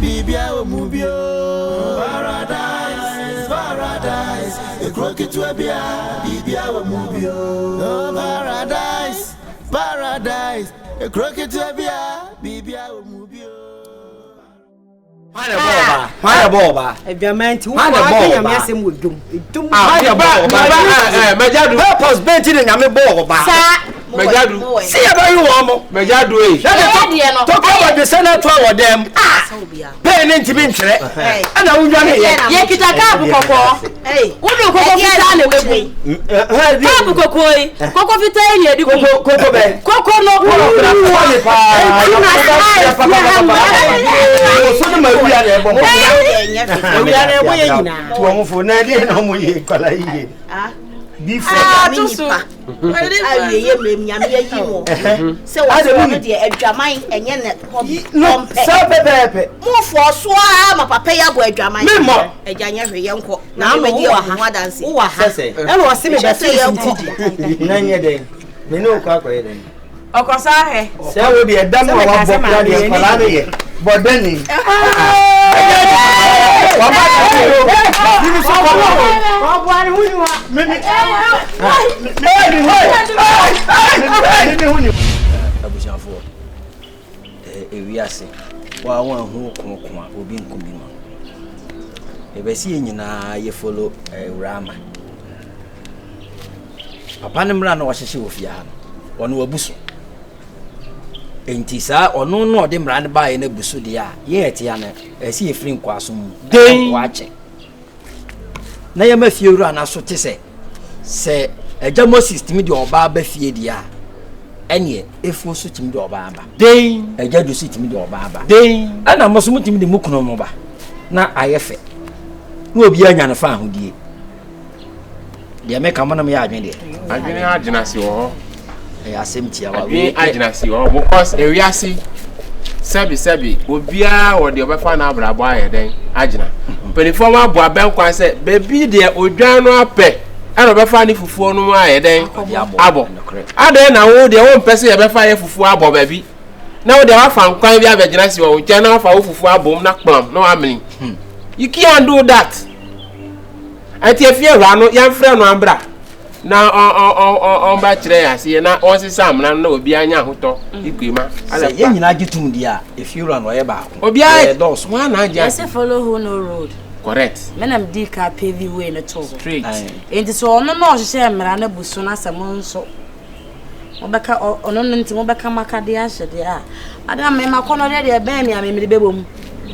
bibia omubio. Paradise, paradise. A crooked to a bia, bibia omubio. Paradise, paradise. A crooked to a bia, bibia omubio. Why a boba? A diamond, who are the messing with doom? Majadu, purpose bent in a boba. Majadu, see about you, Amo. Majadu, talk about the senator or them. Pay an intimate, and I will run it. Yakita, hey, what do you call it? Coco Vitania, Coco no. But then, follow Awurama. Papa nemra no wahye ofia no ono abuso enti saa ono no de mra ne bae na buso de a ye etia na esi efiri nkwaso mu waache na ye mafie wura na so te se Agya Moses timi de oba ba fie de a ene efu so timi de oba ba den Agya do so timi de oba ba den ana mo so timi de mukuno mo ba na ayefe na obi anya na fa ahodie de me ka mo na me ya adwen de adwen agina si wo asem tia wa we agina si wo because ewiase sabi obia wo de obefa na abrabo ayeden agina penifo ma bo aben kwan se bebi de odwan no ape ana obefa ni fufuo no ayeden abo aden na wo de wo mpese ye befa ye fufuo abo bebi na wo de wa fa nkwan bi abegina si wo nche na fa wo fufuo abom na kpam no amini you can't do that ati efie hwa no yan frɛ no ambra na on ba kire ase na on sesam na obi anya hoto ikwema ala ye nyina gitum dia efie hwa no ye ba ko obi aye dos one na ja say follow who no road correct menam di ka pavy way na to straight enti so ono no hye mra na buso na asem nso obeka ono no nti obeka makade ahye de a ada me makono de be mi amemede bebom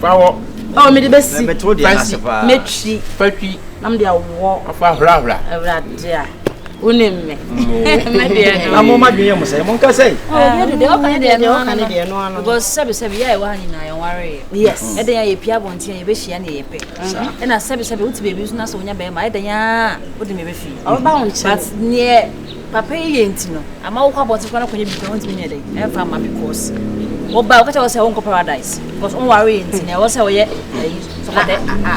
fawo oh me de besi metro de na sepa metri fatwi nam de awo afa hra awrade a unemme me de no amo madwen mo say mon ka say oh de o kan de no because sabi ya e wa ni na ye ware yes e de ya ye pia bontia ye be hia na ye pe e na sabi uti bebi so na so nya be ma e de ya o de me be fi o ba won che but near papa ye ntino ama wo kwa bontia kwa na konya bi ko ntimi ne de e fa ma because oba o ka tell say won ko paradise because on worry ntine wo say wo ye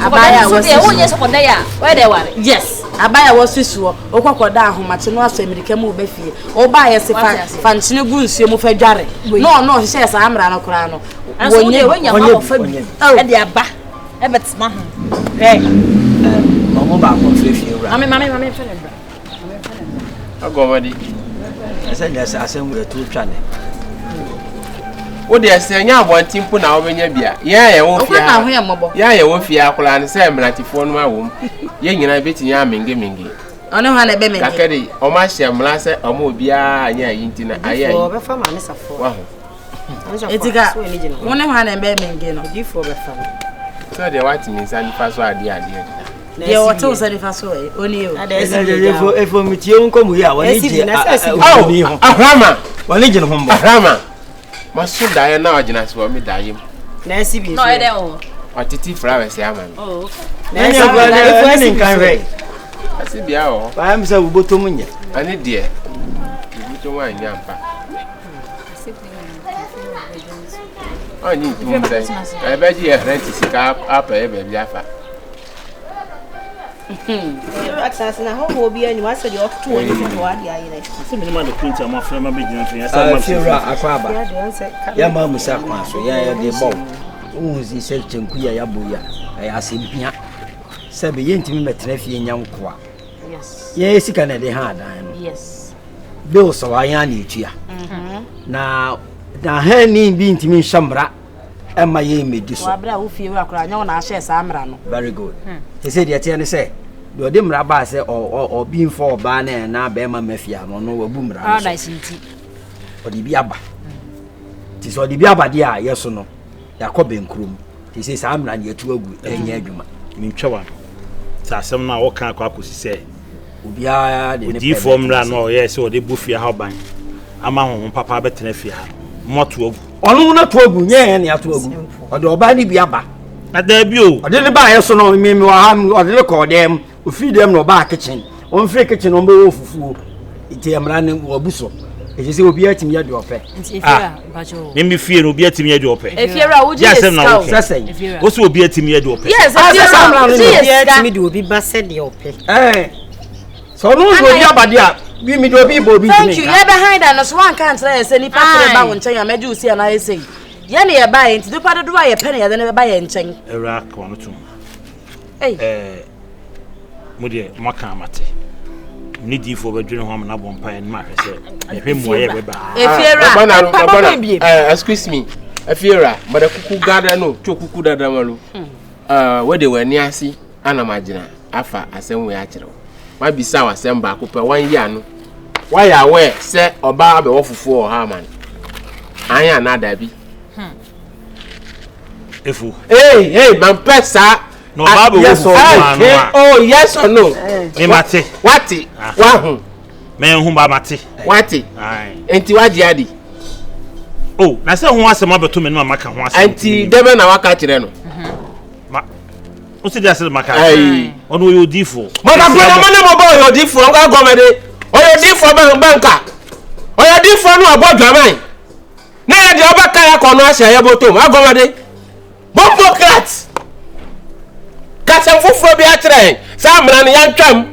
abaya wo say wo ye so ko da ya where they ware yes abaya wo susuo okwakoda ahomache no aso amerika mu ba fie oba ye se fa nchine gu nsuo mu fa dware no hye sa amra no kora no wonye ma fa bi e de aba e betima ho mama ba ko fie wura mama fe ne bra agomadi asa nya asem we to twa ne wo de ase nya abontimpo na wo benya bia ye wo fia ye wo fia akula ne se mlatifo no awom ye nyina betinya menge ono ha na be menge kakari o ma hye mla se o ma obia anya yinti na ayi o be fa ma ne safo wa etika wona ha na be menge no difo be fa so de wati mi san fa so ade ye wato so de fa so oni o efo mitie nko mu ya woni je Awurama woni je no hombo Awurama maso dae na ogina so mi dae na sibi no e de o atiti flowers ya man oh na nya gwa na ni kan re asibia o ba mi se uboto munya ani de uboto wa nya mpa ani tumbe e be ji rent sika apa e be bia fa access na ho obi ani wase de oto oni to ade ayire se me ma de print am afra ma be gina fi asa ma fira akwaba ya ma musa kwa so ya de bom Uzi sel chenkuya ya boya. Asempia. Sabe yentimi metra fie nyankoa. Yes. Ye sika na de ha dan. Yes. Bill so aya na etua. Na ha ni bi ntimi hwamra. Emma ye medi so. Wa bra wo fie wa kra nya wona ahye sa amra no. Very good. He said ye tie ne say do de mra ba say o bi mfo oba na be ma mafia no wabu mra. Paradise nti. Odi bi aba. Ti so odi bi aba de a yeso no. Yakobe nkrum. Ti say sa amra na yetu agu enya adwuma. Mintwa sa asem na wo kan akosi say Obia de ne. Odi formula no ye say odi bufia ha ban. Ama honhom papa betena fia ha. Moto agu. Onu na to agu nye ne ato agu. Odi oba ni bi aba. Ada bi o. Odi ne ba yeso no mi wa ha odi ne ko dem. Ofi dem no ba kitchen. On free kitchen on be wo fufuo. Iti amra ne obuso. Eje say obi atimi ya de ope. Nti efiera bajo. Mimi fie no obi atimi ya de ope. Efiera wo je scout. Sesen. Wo so obi atimi ya de ope. Yes, efiera obi atimi de obi ba se de ope. So no so obi abade a bi mi de obi bo obi timi. Thank you. You behind and so one can't say say ni pa ba won chen ya meju si na say. Ye na ye ba ye nti do pa do wa ye pene ye na ba ye nchen. Era ka wono tum. Mudi maka amate. Ni di fo bedwene ho amna bompa en ma hwese. Ehwemu ye beba. Efiera. Excuse me. Efiera, mada kuku gada no, to kuku dada malu. We de wani asi ana magina afa asem we akire. Ma bisa wasem ba ko pe 1 year no. Why ya we se oba be wo fufu ha man. Anya na da bi. Efu. Hey, man pesa. No baba wo fufu anu. Oh, yes or no? Me mate. What? Wa hu. Me hu ba mate. What? Ai. Enti wadi adi. Oh, na se hu asem abeto me no maka hu asem. Enti debe na waka kire no. Ma. O se dia se maka. Ai. Ono yo difo. Mama brother man mo boy yo difo nga gomede. Oyo difo banka. Oyo difo no abodwaman. Na ya de obaka ya kono ahia ya botom agomede. Bombocrat. Kasam fufuro bi atrɛ sa mra ne yantwam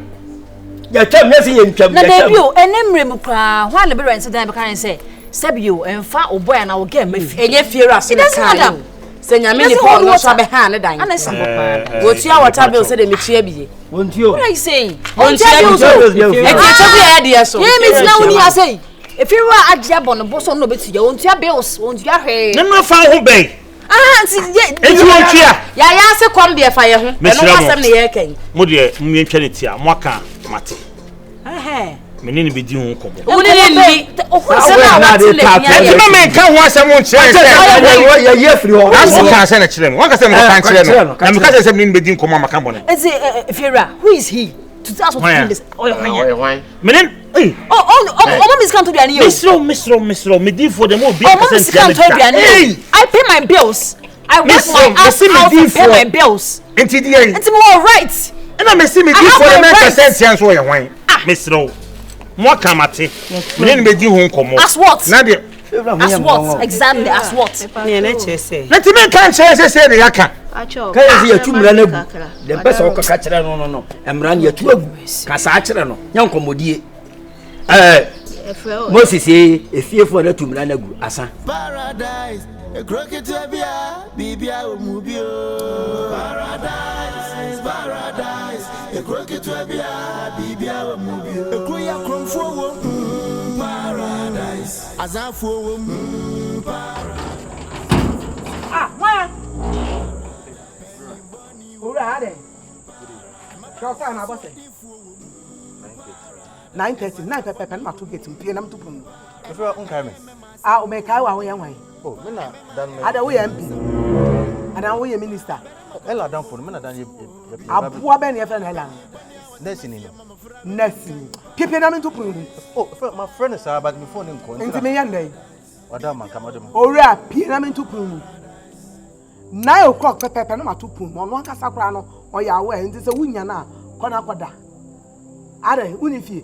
Ya twam ne se ye ntwam. Na debio enemre mu kwa hwa le be rent dan be kan say sebio emfa oboy na wo ge mafi. Enye fiera so na kan. Se nyame ni Paul no so be ha ne dan. Ana simple pa. Wo tua water bill se de me tua biye. Wontio. What are you saying? Won tua bill so. E tia biye de so. Ye mi tina woni asay. If you were Agya bon boso no betu ya won tua bills, won tua hwe. Ne no fa ho ben. Nti Enti won tua. Ya se kom de fa ye ho. Eno wasem ne ye kan. Mo de mmie ntwa ne tia mo aka mate. Menene be di ho kobo. Woni ni o ko se na wati le nya ye. Ma me ka ho asem won kire. Ya ye free ho. Aso ka se na kire me. Wan ka se me ka kire no. Na me ka se menene be di nkomo maka bone. Fiera, who is he? To tell us what to do this. why Menene Mom is come to be an you. Misro, me di for them all be Mom is come to be an you. I pay my bills. I work my ass out to pay my bills. Enti di Enti mo right. And I see me di for them 10% chance wo ye hwan. Misro. Mo kamate. Menene be di ho nkomo. As what? Na de As what? Exactly, as what? Ne na che say. let me kan say de yaka. Ka ye se yatu mra na gu. De pesa wo ka kire no. Emra na yatu agu. Ka sa kire no. Nyankomodie. Moses efiefo na tumra na gu asa. Paradise, a crooked to bia, bibia umubio. Paradise, a crooked to bia, bibia umubio. A queer crumb for paradise, as I for paradise. Why? Ora ade. Shofa na bosse. 9:30 9 pepe na to get mpie na mtupum. Efe unkai me. O me kai wa wo yan wan. Oh, me na dan me. Ada wo yan MP. Ada wo yan minister. Ela dan for me na dan ye. Abuwa ben ye fe na ela. Nesi ni. Nesi. Pepe na mtupum. Oh, my friend is about me phone nko. Enti me yan dai. Wada man kamadum. Ora pie na mtupum. 9 o'clock pepe na matupum. Ono aka sakura no o ya wo enti se wunya na kona koda. Are unifie.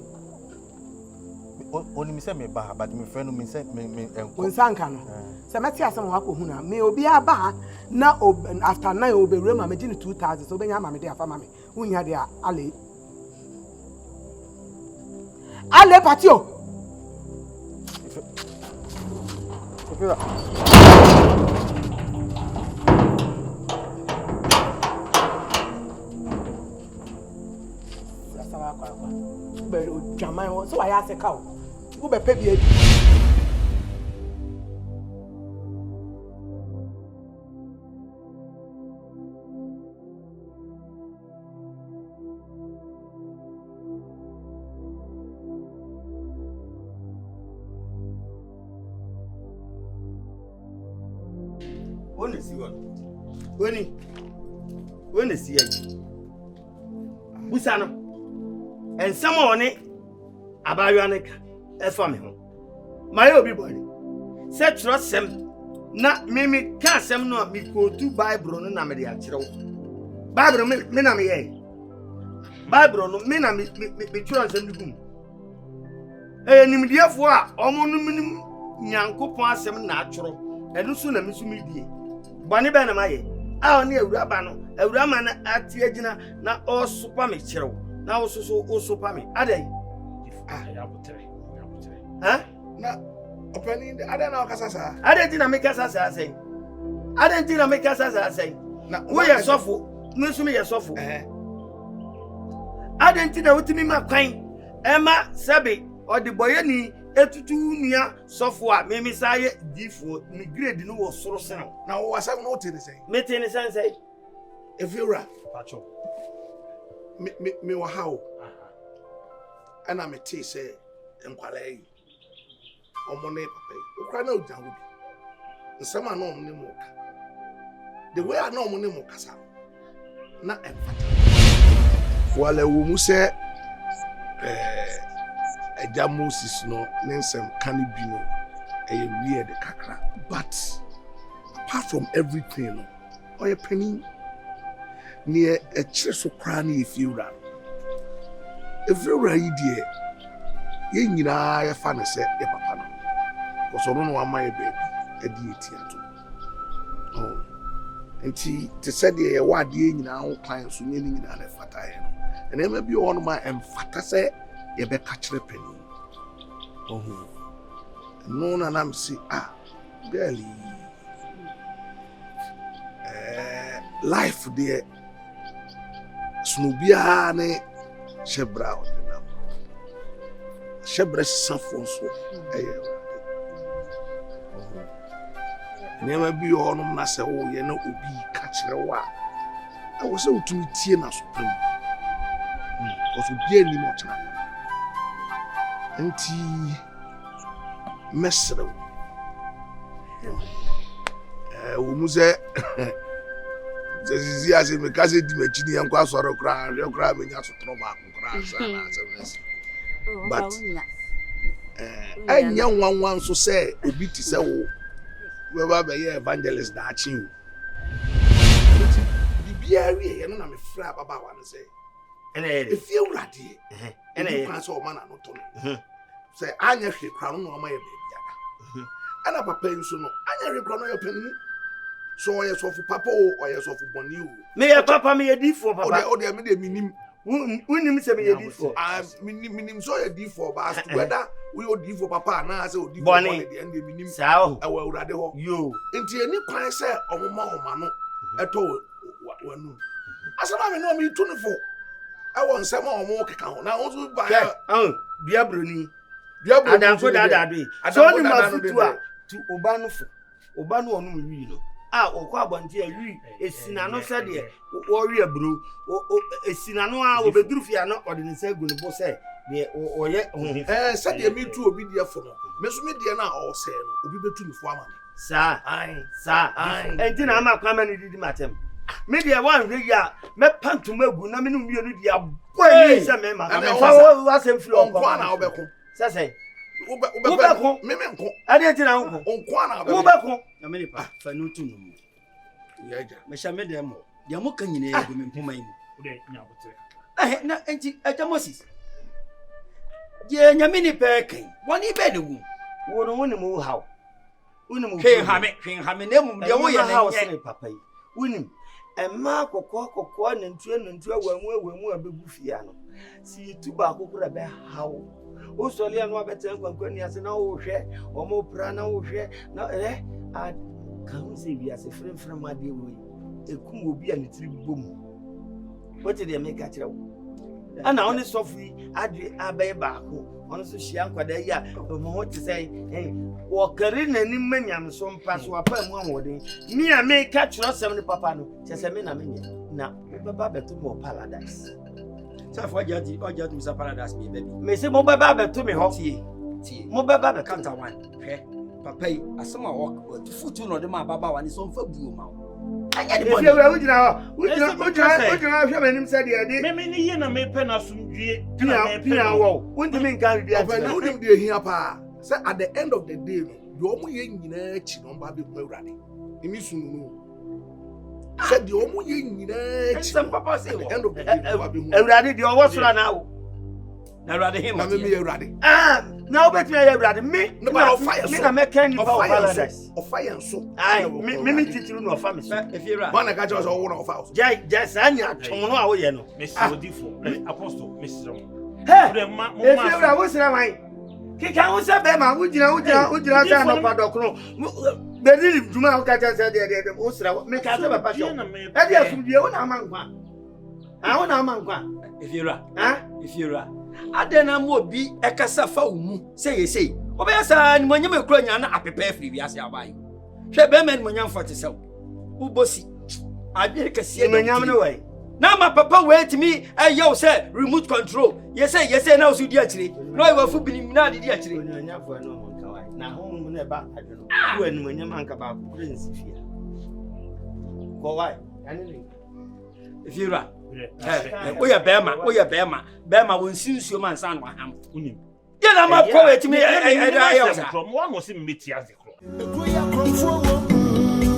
Oni mi se me ba but me friend me se me enko. Onsanka no. Se meti asem wa ko huna. Me obi aba na after 9 obewre ma me gi 2000 so obenya ma me dey afa ma me. Unya dey ale. Ale patio. ho so why ase ka wo wo be pe bi edi When is here? Busano and someone Abayanica, a family. My obi body. Set trust them. Not Mimi can't some not me go to Bible and Namadia. Bible Minami. Bible Minami trust them. And immediate for almost Yanko Passam natural and soon a Miss Midi. Bonnie Banamaye. I only a rabano, a raman at Tiagina, not all super mixture. Now also super me. Are they? Huh? No, opening I don't know Casasa. I didn't make us as I say. I didn't make us as I say. Now, we are soft, Miss me a soft. I didn't know to me my kind. Emma Sabi or the Boyani. Etutunia software me say D4 me grade no was so sound. Now what I not to say. Me ten sense say if you ra pacho. Me wa how. And I'm a tea say enkwale. Omone papa. Okra na ojan wo bi. Nsema na omne mo ka. The way I know omne mo kasa. Na emfata. Wale wo mu say Agya Moses no nensem can be no weird kakra, but apart from everything no oye penny near a cheso crani if you ran idea ye nyina ya fa na se e papa no because ono no amaye baby e di etiato oh enti te said ye wa de nyina ho client so nyini nyina na fata ye no and e ma bi ono ma emfata se ye be kachire penny. Oh, no, and I'm see girlie. Life there. Snubiane Shebra on the number. Shebra Sanfonso. Never be on Nasa, oh, you know, be catching a while. I was so to me, Tiana Supreme. Because we be any more time. Anti mesro umuze zizi ase me kase di machini yanko asoro kra me nya so tro ba kra sana ase but anya nwanwan so say obi ti say wo we ba be evangelist da achi wo bibia wi no na me fra baba wa no say if you radi ene kan so ma na no to no say anya hwe kra no ma ye baby ada ana papa nso no anya hwe kra no ye pani so ye so fu papa o ye so fu boni o me ye papa me ye D4 papa o de me de minim unim se me ye D4 minim so ye D4 ba as whether we o D4 papa na say o D4 boni de ende minim sao e wa urade ho yo enti eni kwan say omoma no eto wanu asama me no me tunfo I want some more cacao. Now, also by Biabroni. Adanfo dadade. So ni mafutu a to Obanofo. Obano onu wi no. Okwa abonte awi esina no se de wo wi abro. Esina no a obeduru fia no ode ne se gunu bo se de oye se de mi tu obi de fo no. Me so me de na o se no. Obi betu mi fo ama me. Sa enti na ama kwa mani didi matem. Me de wan hwe ya me pantum agu na me no mienu de aboy se me ma wa se mfiri onko na obeko se ubeko me nko ade ti na nko onko na ubeko na me pa fa no tu no mu yaja me sha me de mo de mo kan nyina egu me mpoma yi mu de nya botere na enti Agya Moses ye nya me ni pe kan woni be ne wu wo no woni mu haw woni mu hwe ha me na mu de wo ye na nye papa yi woni Emma kokko na ntua wamu abegu fia no si tuba akokura be hawo o sole anu abeten kwankwan ase na wo hwe o mo pra na wo hwe na a kan se bi ase frem ade wo ekum obi a ne tiri bom what dey make a kire wo ana oni sofi ade abai baako ono so hia nkwada yi a mo te say wo kare nani manyam so mpa so apa mu anwodin me a me ka churo sem ni papa no se me na me na baba beto mo paradise so for jadi Mr. Paradise me baby me say mo baba beto me ho tie mo baba beto counter one hwe papa yi asema wo futu no de ma baba wani so mfa buo ma anya de body we ujina hwe manim say de me ni ye na me pe na sumdue pia wo undi me nkan de Open unim de hia pa. Say at the end of the day, the omu ye nyina chi no ba be ku awurade. Emi sunu no. Say the omu ye nyina chi. some papa say At the end of the day, ba be hu. awurade de owo sura na wo na rade him Na me me awurade. na obetumi ya awurade me No ba fire so. me na me kan ni pa paradise Of fire so. ai me titiru no fa me so if you ra One ka just wo na of fire. just anya twon no a wo ye no Mr. Odifo apostle Mr. hey Mo if you ra wo sira wan kika wo se be ma wo jina sa no pa dokro be ni djuma wo ka ta se de wo sira me ka se ba pa so e dia sumdie wo na amankwa wo na amankwa if you ra adena mo bi ekasa fa umu say obeyasa ni monyam ekura nya na apepa afiri wiase abayi hwe be men monyam 47 ubosi adwe kase me nyam ne wai na ma papa wait me ayo say remote control yes say na osu di akire no I wafu binim na di akire nya fo no mo kan wai na ho mu ne ba adwe no wo anu monyam anka ba ko prince fia ko wai ani ni if you ra oya bema won sinsuo man san wa ham unim ye na ma ko wait me ayo sa from one was in meti as the crow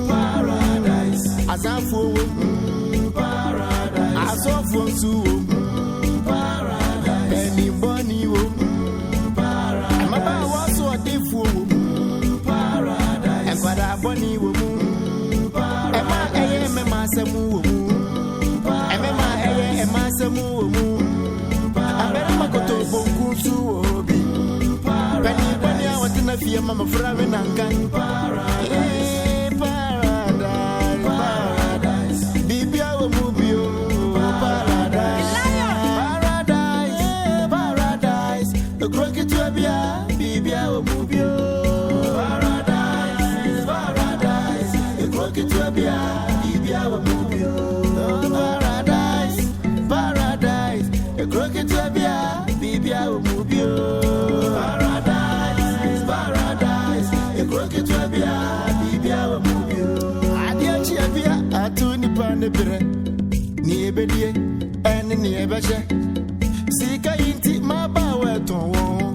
paradise azafo paradise azofo su paradise anybody wo paradise mama waso adefu paradise e kwada boni wo paradise e ma me masemu wo Samu abere makoto bonku su obi bani awatina fie mama frawe nankan paradise bibia wo mubio paradise the crooked to bia bibia wo mubio paradise the crooked to bia bibia wo mubio Crooked to bia, bibia umubio. Paradise. A crooked to bia, bibia umubio. Adia chiabia, Atuu ni panebere. Ni ebedie, ene ni ebeche. Sika inti mabawe tonwo.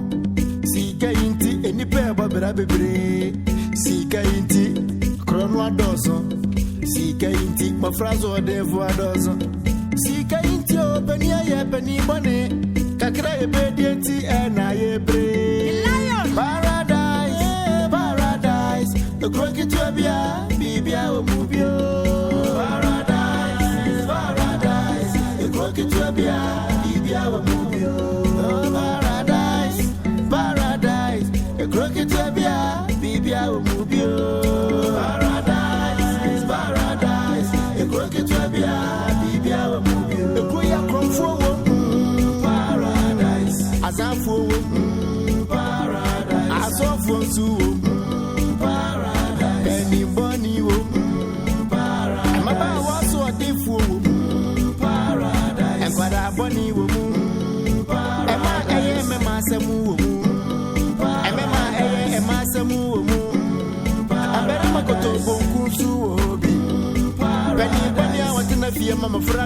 Sika inti eni peba bera bebre. Sika inti krono adozo. Sika inti mafrazo adevu adozo. Sika inti openia ye peni bone kakra ye bedienti ena ye bre paradise the crooked to bia bibia omubio paradise the crooked to bia bibia omubio paradise the crooked to bia bibia omubio paradise the crooked to bia Azafo paradise azofo su paradise anybody wo paradise mama waso adefu paradise e kwada boni wo paradise e ma eye me masemu wo e me ma eye e masemu wo abere makoto bonku su obi paradise bani awatina fie mama fra